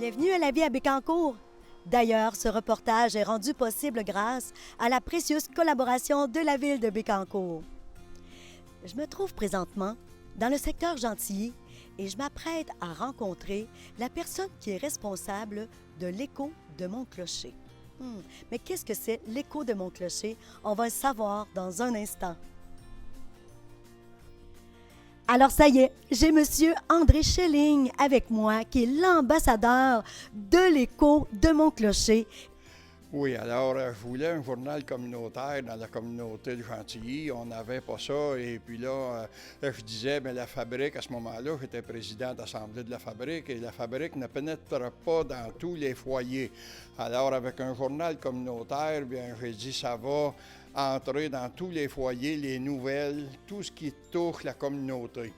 Bienvenue à La Vie à Bécancour. D'ailleurs, ce reportage est rendu possible grâce à la précieuse collaboration de la ville de Bécancour. Je me trouve présentement dans le secteur Gentilly et je m'apprête à rencontrer la personne qui est responsable de l'écho de Montclocher. Mais qu'est-ce que c'est l'écho de Montclocher? On va le savoir dans un instant. Alors ça y est, j'ai M. André Schelling avec moi, qui est l'ambassadeur de l'écho de Montclocher. Oui, alors je voulais un journal communautaire dans la communauté de Gentilly. On n'avait pas ça. Et puis là, je disais, bien, la fabrique, à ce moment-là, j'étais président d'Assemblée de la fabrique et la fabrique ne pénètre pas dans tous les foyers. Alors, avec un journal communautaire, bien, j'ai dit, ça va entrer dans tous les foyers, les nouvelles, tout ce qui touche la communauté.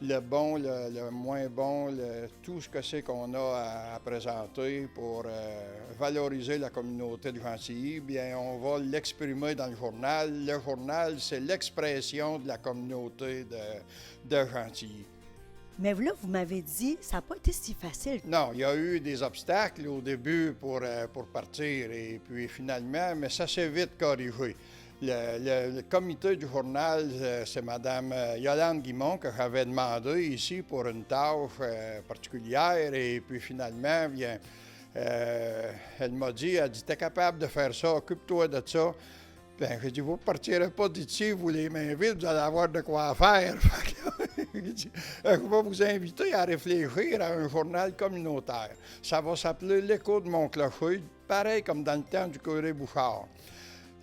Le bon, le moins bon, tout ce que c'est qu'on a à présenter pour valoriser la communauté de Gentilly, bien, on va l'exprimer dans le journal. Le journal, c'est l'expression de la communauté de Gentilly. Mais là, vous m'avez dit, ça n'a pas été si facile. Non, il y a eu des obstacles au début pour partir, et puis finalement, mais ça s'est vite corrigé. Le comité du journal, c'est Mme Yolande Guimont que j'avais demandé ici pour une tâche particulière, et puis finalement, bien, elle m'a dit, t'es capable de faire ça, occupe-toi de ça. Bien, j'ai dit, vous ne partirez pas d'ici, vous les mains vides, vous allez avoir de quoi faire. Je vais vous inviter à réfléchir à un journal communautaire. Ça va s'appeler l'Écho de Montclocher, pareil comme dans le temps du curé Bouchard.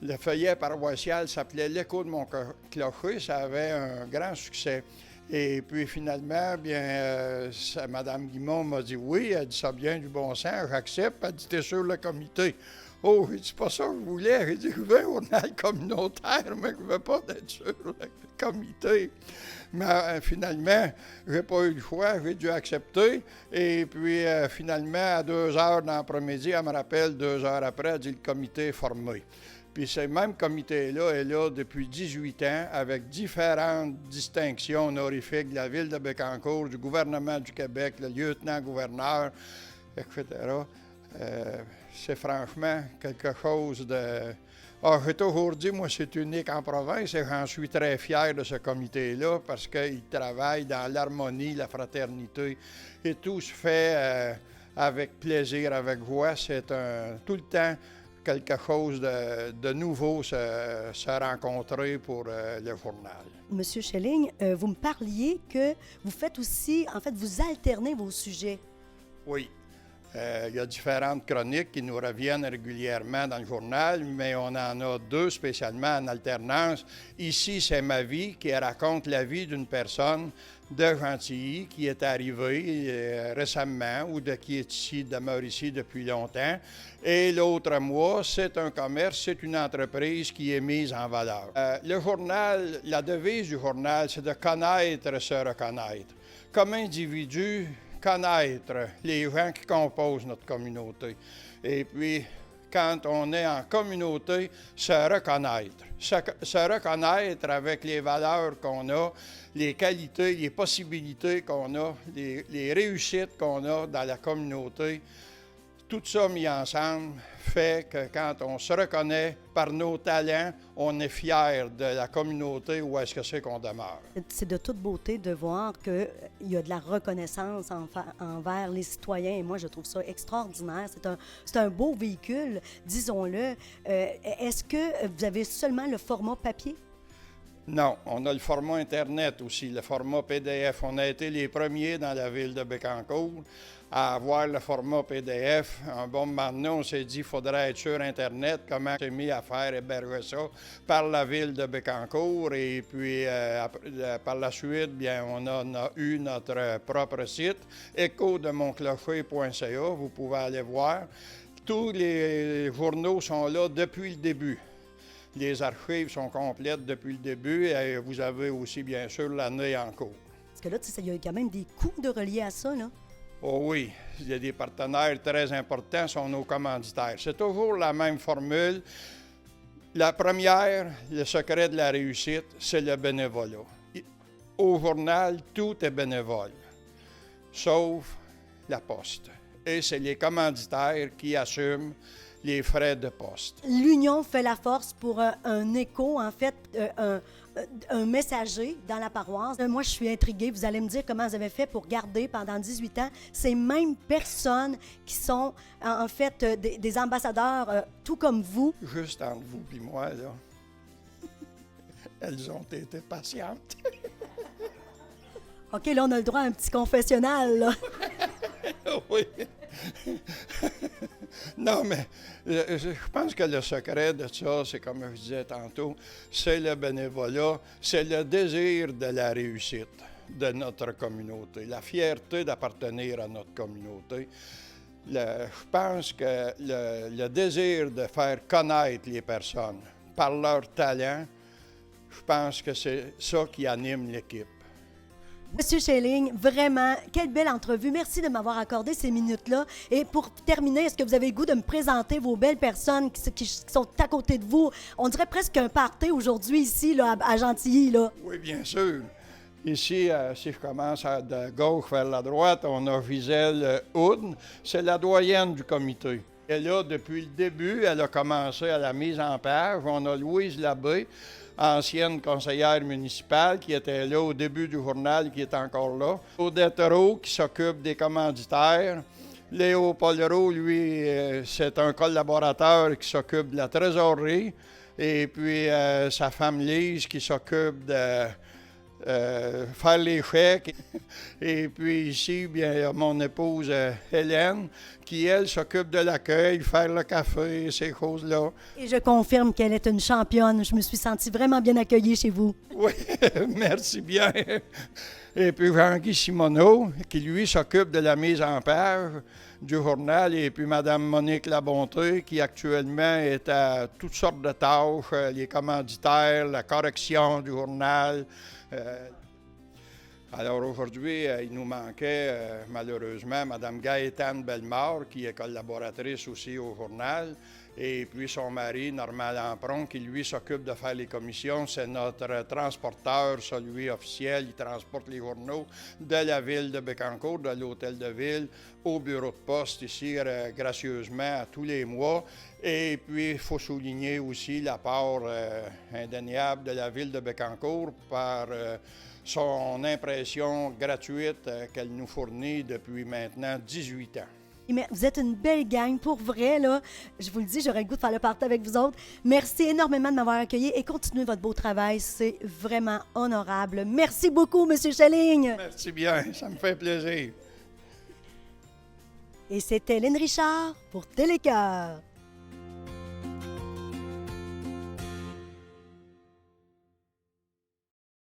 Le feuillet paroissial s'appelait l'Écho de Montclocher, ça avait un grand succès. Et puis finalement, bien, Mme Guimont m'a dit oui, elle dit ça bien du bon sens, j'accepte, elle dit t'es sur le comité. Oh, j'ai dit, c'est pas ça que je voulais. J'ai dit, je veux un journal communautaire, mais je ne veux pas être sur le comité. Mais finalement, je n'ai pas eu le choix, j'ai dû accepter. Et puis finalement, à 2 heures dans l'après-midi, elle me rappelle 2 heures après, elle dit, le comité est formé. Puis ce même comité-là est là depuis 18 ans, avec différentes distinctions honorifiques de la ville de Bécancour, du gouvernement du Québec, le lieutenant-gouverneur, etc. C'est franchement quelque chose de... j'ai toujours dit, moi, c'est unique en province et j'en suis très fier de ce comité-là parce qu'il travaille dans l'harmonie, la fraternité et tout se fait avec plaisir, avec joie. C'est tout le temps quelque chose de nouveau se rencontrer pour le journal. Monsieur Schelling, vous me parliez que vous faites aussi, en fait, vous alternez vos sujets. Oui. Il y a différentes chroniques qui nous reviennent régulièrement dans le journal, mais on en a 2 spécialement en alternance. Ici, c'est ma vie qui raconte la vie d'une personne de Gentilly qui est arrivée récemment ou qui est ici, demeure ici depuis longtemps. Et l'autre mois, c'est un commerce, c'est une entreprise qui est mise en valeur. Le journal, la devise du journal, c'est de connaître, se reconnaître. Comme individu, connaître les gens qui composent notre communauté. Et puis, quand on est en communauté, se reconnaître. Se reconnaître avec les valeurs qu'on a, les qualités, les possibilités qu'on a, les réussites qu'on a dans la communauté. Tout ça mis ensemble fait que quand on se reconnaît par nos talents, on est fier de la communauté où est-ce que c'est qu'on demeure. C'est de toute beauté de voir qu'il y a de la reconnaissance envers les citoyens et moi, je trouve ça extraordinaire. C'est un beau véhicule, disons-le. Est-ce que vous avez seulement le format papier? Non, on a le format Internet aussi, le format PDF. On a été les premiers dans la ville de Bécancour à avoir le format PDF. Un bon moment donné, on s'est dit qu'il faudrait être sur Internet. Comment on s'est mis à faire héberger ça par la ville de Bécancour. Et puis, par la suite, bien, on a eu notre propre site, échodemontclocher.ca. Vous pouvez aller voir. Tous les journaux sont là depuis le début. Les archives sont complètes depuis le début et vous avez aussi, bien sûr, l'année en cours. Parce que là, il y a quand même des coûts de relier à ça, là. Oh oui, il y a des partenaires très importants, sont nos commanditaires. C'est toujours la même formule. La première, le secret de la réussite, c'est le bénévolat. Au journal, tout est bénévole, sauf la poste. et c'est les commanditaires qui assument les frais de poste. L'union fait la force pour un écho, en fait, un messager dans la paroisse. Moi, je suis intriguée. Vous allez me dire comment vous avez fait pour garder pendant 18 ans ces mêmes personnes qui sont, en fait, des ambassadeurs, tout comme vous. Juste entre vous et moi, là, elles ont été patientes. OK, là, on a le droit à un petit confessionnal, là. Oui. Non, mais je pense que le secret de ça, c'est comme je disais tantôt, c'est le bénévolat, c'est le désir de la réussite de notre communauté, la fierté d'appartenir à notre communauté. Je pense que le désir de faire connaître les personnes par leur talent, je pense que c'est ça qui anime l'équipe. Monsieur Schelling, vraiment, quelle belle entrevue. Merci de m'avoir accordé ces minutes-là. Et pour terminer, est-ce que vous avez le goût de me présenter vos belles personnes qui sont à côté de vous? On dirait presque un party aujourd'hui ici, là, à Gentilly, là. Oui, bien sûr. Ici, si je commence de gauche vers la droite, on a Gisèle Houd. C'est la doyenne du comité. Elle est là depuis le début. Elle a commencé à la mise en page. On a Louise Labbé, ancienne conseillère municipale, qui était là au début du journal, qui est encore là. Odette Roux, qui s'occupe des commanditaires. Léo Pollero, lui, c'est un collaborateur qui s'occupe de la trésorerie. Et puis, sa femme Lise, qui s'occupe de faire les chèques. Et puis ici, bien, mon épouse Hélène, qui, elle, s'occupe de l'accueil, faire le café, ces choses-là. Et je confirme qu'elle est une championne. Je me suis sentie vraiment bien accueillie chez vous. Oui, merci bien. Et puis Jean-Guy Simoneau, qui, lui, s'occupe de la mise en page du journal. Et puis Mme Monique Labonté, qui actuellement est à toutes sortes de tâches, les commanditaires, la correction du journal. Alors aujourd'hui, il nous manquait malheureusement Mme Gaëtane Bellemare, qui est collaboratrice aussi au journal, et puis son mari, Normand Lampron, qui lui s'occupe de faire les commissions. C'est notre transporteur, celui officiel. Il transporte les journaux de la ville de Bécancour, de l'hôtel de ville, au bureau de poste ici, gracieusement, à tous les mois. Et puis, il faut souligner aussi l'apport indéniable de la ville de Bécancour par son impression gratuite qu'elle nous fournit depuis maintenant 18 ans. Mais vous êtes une belle gang, pour vrai, là. Je vous le dis, j'aurais le goût de faire le party avec vous autres. Merci énormément de m'avoir accueilli et continuez votre beau travail. C'est vraiment honorable. Merci beaucoup, M. Schelling. Merci bien, ça me fait plaisir. Et c'était Lynne Richard pour Télécœur.